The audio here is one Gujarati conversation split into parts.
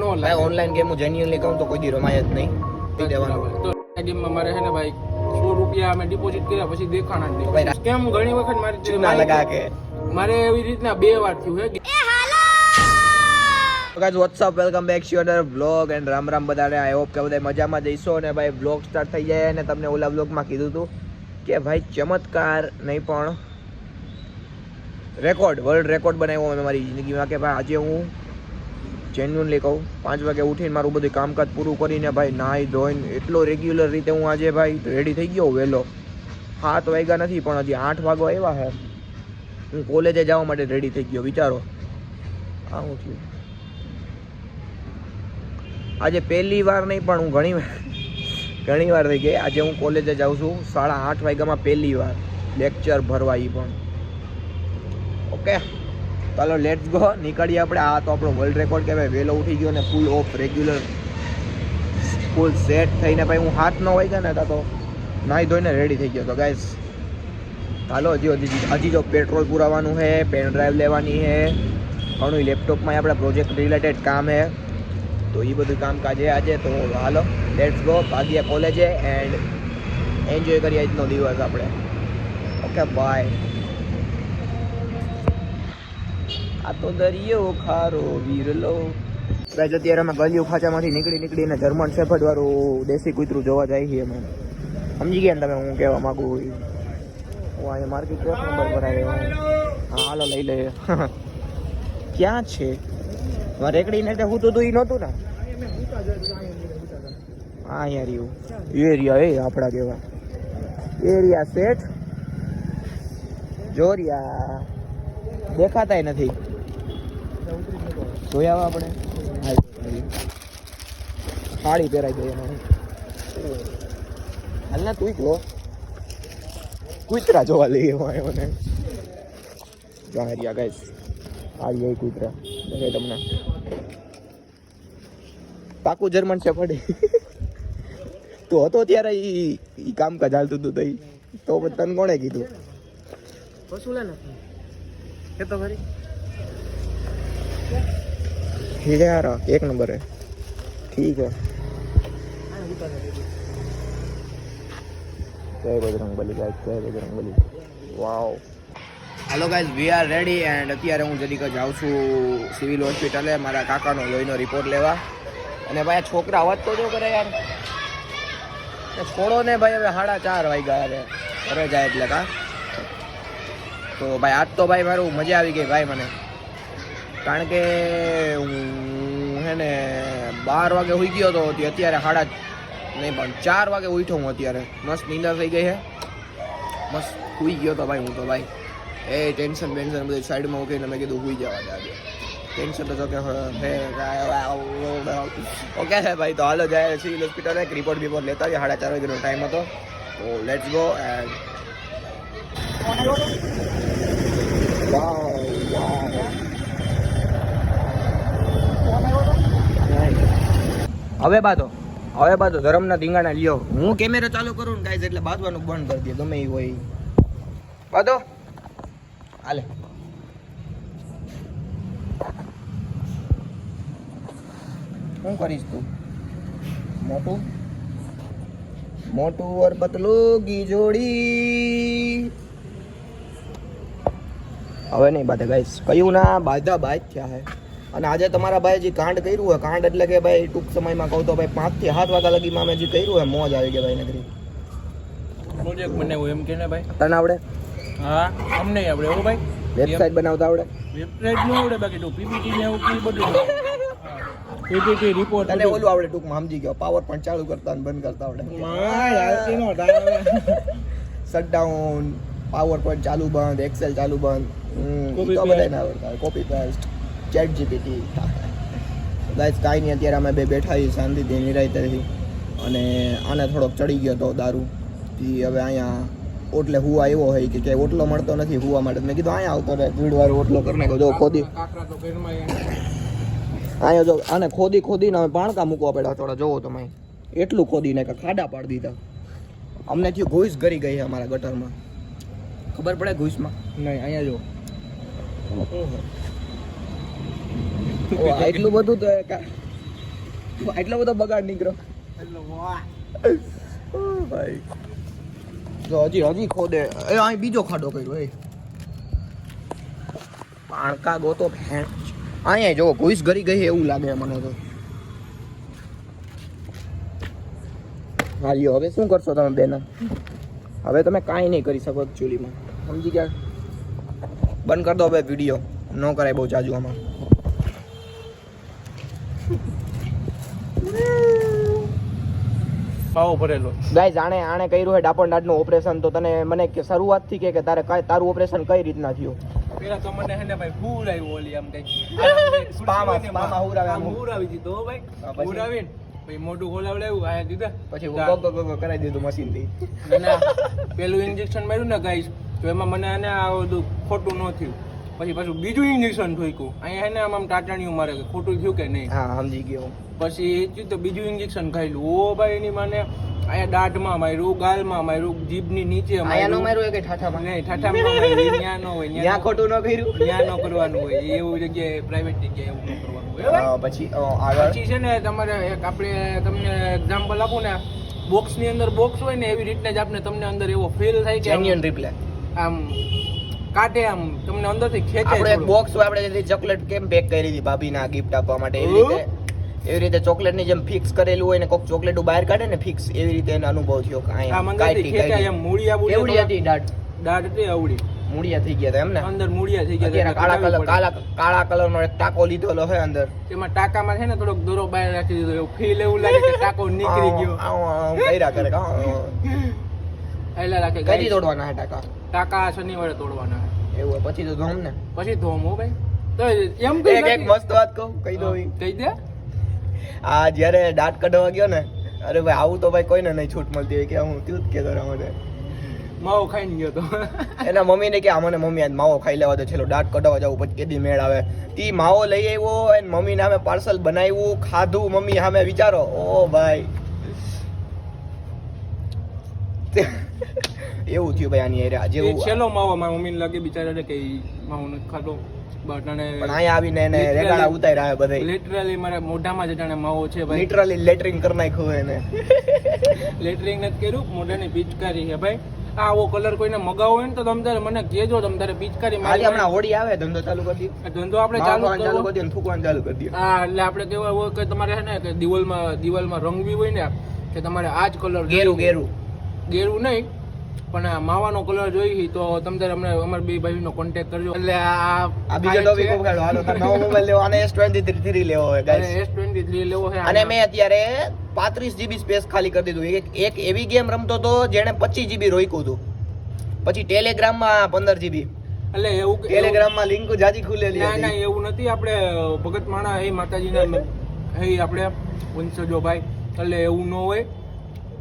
નો ભાઈ લાગે. ઓનલાઈન ગેમ હું જેન્યુઅલી કહું તો કોઈ દી રમાય જ નહીં. પી દેવાનું. તો આ ગેમમાં મારે છે ને ભાઈ 100 રૂપિયા અમે ડિપોઝિટ કર્યા પછી દેખાણા જ ભાઈ, નહીં. સ્કેમ ઘણી વખત ચૂના લગા કે મારે એવી રીતના 2 વાર થયું હે. Guys what's up welcome back to another vlog and Ram Ram બધાને. આઈ હોપ કે બધા મજામાં જઈશો. અને ભાઈ વ્લોગ સ્ટાર્ટ થઈ જાય અને તમને ઓલા વ્લોગમાં કીધું હતું કે ભાઈ ચમત્કાર નહીં પણ રેકોર્ડ, વર્લ્ડ રેકોર્ડ બનાવ્યો મેં મારી જિંદગીમાં કે ભાઈ આજે હું જેન્યુઅનલી કહું 5 વાગે ઉઠીને મારું બધું કામકાજ પૂરું કરીને ભાઈ નાહી ધોઈને એટલો રેગ્યુલર રીતે હું આજે ભાઈ રેડી થઈ ગયો વહેલો. 7 વાગ્યા નથી પણ હજી 8 વાગવા આવ્યા હે. હું કોલેજે જવા માટે રેડી થઈ ગયો. વિચારો આ હું થયું. આજે પહેલી વાર નહીં પણ હું ઘણી વાર થઈ ગઈ. આજે હું કોલેજે જાઉં છું 8:30 વાગ્યામાં પહેલી વાર લેક્ચર ભરવા. એ પણ ઓકે ચાલો લેટ્સ ગો, નીકળીએ આપણે. આ તો આપણો વર્લ્ડ રેકોર્ડ કહેવાય. વહેલો ઉઠી ગયો ને full of regular full set થઈને ભાઈ હું 7-9 વાગ્યા ને હતા તો નાહી ધોઈને રેડી થઈ ગયો. તો ગાઈસ ચાલો હજી જો પેટ્રોલ પુરાવાનું છે, પેન ડ્રાઈવ લેવાની છે, ઘણું લેપટોપમાં આપણા પ્રોજેક્ટ રિલેટેડ કામ છે. તો એ બધું કામકાજ છે આજે. તો હાલો લેટ્સ ગો, ભાગીએ કોલેજે એન્ડ એન્જોય કરીએ આજનો દિવસ આપણે. Okay bye. આ તો દરિયો ખારો વીરલો. ગાઈસ અત્યારે અમે ગલિયું ખાંચામાંથી નીકળીને જર્મન શેફર્ડ વાળું દેશી કૂતરું જોવા જાય છીએ અમે. સમજી ગયા ને તમે હું કહેવા માંગુ? હું અહીંયા માર્કેટ ક્રોસ નંબર પર આવ્યો. હા હાલો લઈ લઈએ. ક્યાં છે રેકડીને? હું તો એ નહોતું ને. હા યાર એવું એરિયા એ આપણા કેવા એરિયા સેટ જોરિયા દેખાતાય નથી. જોયા આપણે સાડી પહેરાઈ ગઈ એમાં. હાલ ના તું જો કૂતરા જોવા લઈએ મને. જોરિયા ગાઈસ આ એ કૂતરા દેખાય તમને. પાકું જર્મન શેફર્ડ. તો હતો ત્યારે ઈ કામકાજ ચાલતું હતું તો તને કોણે કીધું? વસૂલે નથી કે તો ખરી. ठीक है यार, एक नंबर है. ठीक है. जय बजरंगबली गाइस, जय Bajrangbali. Wow. Hello guys, we are ready and અત્યારે હું જરીક જાઉં છું સિવિલ હોસ્પિટલે મારા કાકાનો લોહીનો રિપોર્ટ લેવા. અને ભાઈ આ છોકરા અવાજ તો જો કરે યાર. છોડો ને ભાઈ, હવે 4:30 વાગ્યા રે ઘરે જાય એટલે કા. તો ભાઈ આજ તો ભાઈ મારું મજા આવી ગઈ ભાઈ મને. કારણ કે હું હે ને 12 વાગે સુઈ ગયો હતો. અત્યારે 4 વાગે ઉઠ્યો હું. અત્યારે મસ્ત નીંદર થઈ ગઈ છે. મસ્ત સુઈ ગયો તો ભાઈ હું તો ભાઈ. એ ટેન્શન બધું સાઈડમાં મૂકીને મેં કીધું સુઈ જવા દે. ટેન્શન તો જો કે ઓકે છે ભાઈ. તો હાલો જાય સિવિલ હોસ્પિટલ એક રિપોર્ટ લેતા આવીએ. 4:30 વાગ્યાનો ટાઈમ હતો. તો લેટ્સ ગો એન્ડ હવે બાતો ધરમના ધીંગાણા લ્યો. હું કેમેરો ચાલુ કરું ને ગાઈઝ એટલે બાંધવાનું બંધ કરી દે ગમે એ હોય. બાંધો હાલે. શું કરીશ તું? મોટું ઓર પતલું કી જોડી. હવે નહીં બાધે ગાઈસ. કયું ના બાધા બાજ થયા હે. અને આજે તમારા ભાઈ જે કાંડ કર્યું હોય, કાંડ એટલે કે ભાઈ ટૂંક સમયમાં કહું તો ભાઈ 5 થી 7 વાગ્યા લગીમાં અમે જે કર્યું હોય મોજ આવી ગઈ ભાઈ નગરી. પ્રોજેક્ટ બનાવ્યો એમ કે ને ભાઈ. તને આવડે? હા અમને આવડે. એવું ભાઈ વેબસાઇટ બનાવતા આવડે? વેબસાઇટ નો આવડે, બાકી તો પીપીટી ને એવું કઈ બધું. પીપીટી રિપોર્ટ તને ઓલું આવડે ટૂંકમાં સમજી ગયો. પાવર પોઈન્ટ ચાલુ કરતા અને બંધ કરતા આવડે. શટડાઉન, પાવર પોઈન્ટ ચાલુ બંધ, એક્સેલ ચાલુ બંધ. તો બધાને આવડતા હોય. Copy paste, chat GPT. Guys કાંઈ નહીં, અત્યારે અમે બે બેઠા છીએ શાંતિથી નિરાંતેથી. અને આને થોડોક ચડી ગયો તો દારૂ. હવે અહીંયા ઓટલે હુવા આવ્યો હોય કે ઓટલો મળતો નથી હુવા માટે. મેં કીધું અહીંયા આવતો રહે ભીડવાળો ઓટલો કરી નાખ્યો. જો ખોદી અહીંયા જો આને ખોદીને અમે પાણકા મૂકવા પડ્યા થોડા. જોવો તમે એટલું ખોદીને કે ખાડા પાડી દીધા. અમને થયું ઘૂસ ગરી ગઈ છે અમારા ગટરમાં. ખબર પડે ઘૂસમાં? નહીં અહીંયા જો એટલું બધું તો એટલો બધો બગાડ નીકળ્યો એટલે વાહ ઓ ભાઈ જો હજી ખોદે એ અહીં બીજો ખાડો કર્યો એ પાણકા ગોતો ફેણ અહીંયા જો ઘૂસ ગરી ગઈ એવું લાગે મને તો હાલ્યો હવે શું કરશો તમે બેન હવે તમે કાંઈ નહીં કરી શકો એકચ્યુઅલીમાં સમજી ગયા બંધ કરી દો હવે વિડીયો ન કરાય બહુ જાજુ આમાં પાવો ભરેલો ગાઈઝ આણે કર્યું છે ડાપણ દાઢનું ઓપરેશન તો તને મને કે શરૂઆતથી કે તારે તારું ઓપરેશન કઈ રીતના થયું પેલા તો મને હે ને ભાઈ ભૂલ આવી ઓલી આમ કઈ સ્પામાં હુરાવી દીધો ભાઈ હુરાવીને પછી મોઢું ખોલાવડાવ્યું આયા દીધા પછી હું ગગ કરાવી દીધું મશીનથી ના પેલું ઇન્જેક્શન માર્યું ને ગાઈસ તો એમાં મને આને આ બધું ખોટું ન થયું પછી પાછું બીજું ઇન્જેક્શન ઠોક્યું અહીંયા એને આમ ટાટાણીયું મારે કે ખોટું થયું કે નહીં હા સમજી ગયો પછી એ થયું તો બીજું ઇન્જેક્શન ખાઈલું ઓ ભાઈ એની મને અહીંયા દાઢમાં માર્યું ગાલમાં માર્યું જીભની નીચે આયાનો માર્યું કે ઠાઠામાં નહીં ઠાઠામાં માર્યું ત્યાં ન હોય ત્યાં ખોટું ન કર્યું ત્યાં ન કરવાનું હોય એવું જગ્યાએ પ્રાઇવેટ જગ્યાએ એવું ન કરવાનું હોય પછી આગળ પછી છે ને તમારે એક આપણે તમને એક્ઝામ્પલ આપું ને બોક્સની અંદર બોક્સ હોય ને એવી રીતના જ આપણે તમને અંદર એવો ફીલ થાય કે જેન્યુઅન રિપ્લે આમ કાટે આમ તમને અંદરથી ખેંચાય આપણે એક થોડું. બોક્સ આપણે જે ચોકલેટ કેમ પેક કરી હતી ભાભીના ગિફ્ટ આપવા માટે એવી રીતે ચોકલેટ ની જેમ ફિક્સ કરેલું હોય ને કોક ચોકલેટ બહાર કાઢે ને ફિક્સ એવી રીતે એનો અનુભવ થયો કે આમ અહીંયા અંદરથી ખેંચાય એમ મૂળિયા કેવડી હતી દાઢ દાઢ હતી આવડી મૂળિયા થઈ ગયા હતા એમ ને અંદર મૂળિયા થઈ ગયા અત્યારે કાળા કલર નો એક ટાકો લીધેલો છે અંદર એમાં ટાંકામાં છે ને થોડોક દોરો બહાર રાખી દીધો એવું ફીલ એવું લાગે કે ટાંકો નીકળી ગયો કર્યા કરે એલા રાખે કઈ તોડવાના છે ટાકા ટાંકા શનિવારે તોડવાના એવું પછી તો ધોમ ને પછી ધોમ હો ભાઈ તો એમ એક મસ્ત વાત કહું કહી દો કહી દે આ જ્યારે દાંત કઢવા ગયો ને અરે ભાઈ આવું તો ભાઈ કોઈને નહીં છૂટ મળતી હોય કે હું તું જ કહેતો રહ્યો મને માવો ખાઈને ગયો તો એના મમ્મીને કે મને મમ્મી આજ માવો ખાઈ લેવા દે છેલ્લો દાંત કઢવા જવું પછી કેદી મેળ આવે તી માવો લઈ આવ્યો અને મમ્મીને સામે પાર્સલ બનાવ્યું ખાધું મમ્મી સામે વિચારો ઓ ભાઈ એવું થયું ભાઈ આની એરિયા જેવું છેલ્લો માવો મારા મમ્મીને લાગે બિચારાને કે માવો નથી ખાધો બટ અને પણ અહીંયા આવીને એને રેગાડા ઉતાર્યા બધે લિટરલી મારા મોઢામાં જ જાણે માવો છે ભાઈ લિટરલી લેટરિંગ કરી નાખ્યું એને લેટરિંગ નથી કર્યું મોઢાની પિચકારી છે ભાઈ આવો કલર કોઈને મગાવો હોય ને તો તમે તારે મને કહેજો તમે તારે પિચકારી આજે હમણાં હોળી આવે ધંધો ચાલુ કરી દઈએ ધંધો આપણે ચાલુ કરી દઈએ થૂકવાનું ચાલુ કરી દઈએ હા એટલે આપણે કેવા હોય કે તમારે છે ને કે દિવાલમાં રંગવી હોય ને કે તમારે આ જ કલર ગેરું ગેરું નહીં પણ આ માવાનો કલર જોઈ તો તમે તારે અમને અમારા બે ભાઈનો કોન્ટેક્ટ કરજો એટલે આ બીજો ટોપિક ઉગાડો હાલો નવો મોબાઈલ લેવો અને S23 લેવો હોય ગાઈસ S23 લેવો છે અને મેં અત્યારે 35 GB સ્પેસ ખાલી કરી દીધું એક એવી ગેમ રમતો તો જેણે 25 GB રોક્યું હતું પછી ટેલિગ્રામમાં 15 GB એટલે એવું ટેલિગ્રામમાં લિંક જાજી ખુલેલી ના હતી ના એવું નથી આપણે ભગત માણા હે માતાજીના હે આપણે વંશજો ભાઈ એટલે એવું ન હોય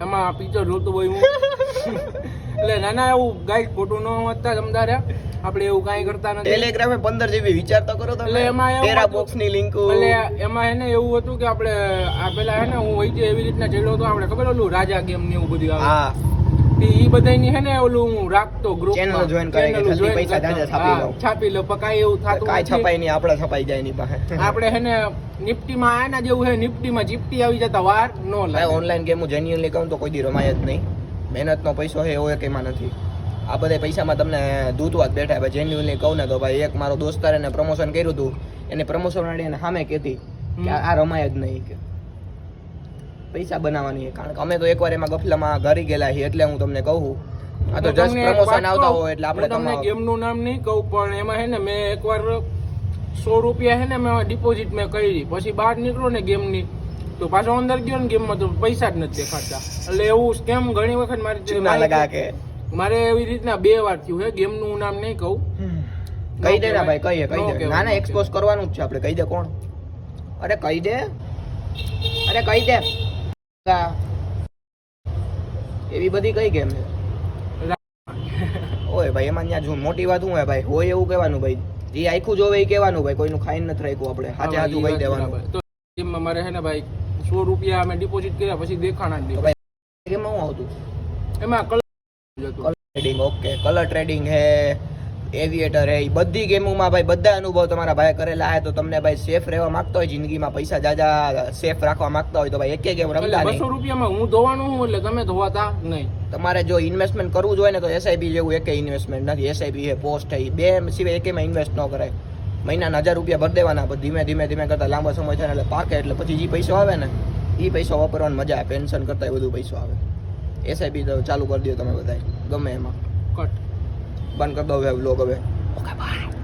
એમાં પિક્ચર જોતું હોય હું એટલે નાના એવું ગાઈડ ખોટું ન હોતા સમજારે આપણે એવું કાંઈ કરતા નથી ટેલિગ્રામે 15 GB વિચાર તો કરો તમે એટલે એમાં તેરા બોક્સ ની લિંક એટલે એમાં એને એવું હતું કે આપણે આ પેલા હે ને હું હોય છે એવી રીતના ચડ્યો હતો આપણે ખબર ઓલું રાજા ગેમ ને એવું બધું આવે હા ઈ બધાની હે ને ઓલું હું રાખતો ગ્રુપ ચેનલ જોઈન કરે કે જલ્દી પૈસા જાજા છાપી લો છાપી લો પણ કાંઈ એવું થતું કાંઈ છપાય નહીં આપણે છપાઈ જાય ની પાસે આપણે હે ને નિફ્ટીમાં આના જેવું હે નિફ્ટીમાં જીપટી આવી જતા વાર નો લાગે ઓનલાઈન ગેમ જેન્યુઅલી કહું તો કોઈ દી રમાય જ નહીં મહેનતનો પૈસો છે એવો એકેમાં નથી આ બધા પૈસામાં તમને દૂધવા જ બેઠા ભાઈ જેન્યુઅલી કહું ને તો ભાઈ એક મારો દોસ્તાર એને પ્રમોશન કર્યું હતું એને પ્રમોશન વાળી એને સામે કહેતી કે આ રમાય જ નહીં કે પૈસા બનાવવાની કારણ કે અમે તો એકવાર એમાં ગફલામાં ઘરી ગયેલા છીએ એટલે હું તમને કહું આ તો જસ્ટ પ્રમોશન આવતા હોય એટલે આપણે તમને ગેમનું નામ નહીં કહું પણ એમાં હે ને મેં એકવાર 100 રૂપિયા હે ને મેં ડિપોઝિટ મેં કરી પછી બહાર નીકળો ને ગેમની તો પાછો અંદર ગયો ને ગેમમાં તો પૈસા જ નથી દેખાતા એટલે એવું સ્કેમ ઘણી વખત મારે એવી રીતના 2 વાર થયું હે ગેમનું નામ નહીં કહું કહી દે ને ભાઈ કહી દે ના ના એક્સપોઝ કરવાનું જ છે આપણે કહી દે કોણ અરે કહી દે એવી બધી કઈ ગેમ છે ઓય ભાઈ એમાં ત્યાં જો મોટી વાત શું હે ભાઈ હોય એવું કહેવાનું ભાઈ જે આખું જોવે એ કહેવાનું ભાઈ કોઈનું ખાઈને નથી રાખ્યું આપણે હાજે હાજુ કહી દેવાનું તો ગેમમાં મારે હે ને ભાઈ 100 રૂપિયા મેં ડિપોઝિટ કર્યા પછી દેખાણા જ નહીં ગેમમાં શું આવતું એમાં colour trading okay colour trading હે એવિએટર હે, ઈ બધી ગેમોમાં ભાઈ બધા અનુભવ તમારા ભાઈ કરેલા હે. તો તમને ભાઈ સેફ રહેવા માંગતા હોય જિંદગીમાં, પૈસા જાજા સેફ રાખવા માંગતા હોય તો ભાઈ એક ગેમ એટલે રમતા 200 નહીં. રૂપિયામાં હું ધોવાનું હું એટલે તમે ધોવાતા નહીં. તમારે જો ઇન્વેસ્ટમેન્ટ કરવું જોઈએ ને તો એસઆઈપી જેવું એકે ઇન્વેસ્ટમેન્ટ નથી. એસઆઈપી છે, પોસ્ટ છે, ઈ બે સિવાય એકેમાં ઇન્વેસ્ટ ન કરાય. મહિનાના 1000 રૂપિયા ભરી દેવાના, પછી ધીમે ધીમે કરતા લાંબા સમય થાય એટલે પાકે, એટલે પછી જે પૈસો આવે ને એ પૈસો વાપરવાની મજા આવે. પેન્શન કરતા બધું પૈસો આવે. એસઆઈપી તો ચાલુ કરી દો તમે બધા ગમે એમાં. કટ. બંધ કરી દો હવે વ્લોગ હવે. Okay bye.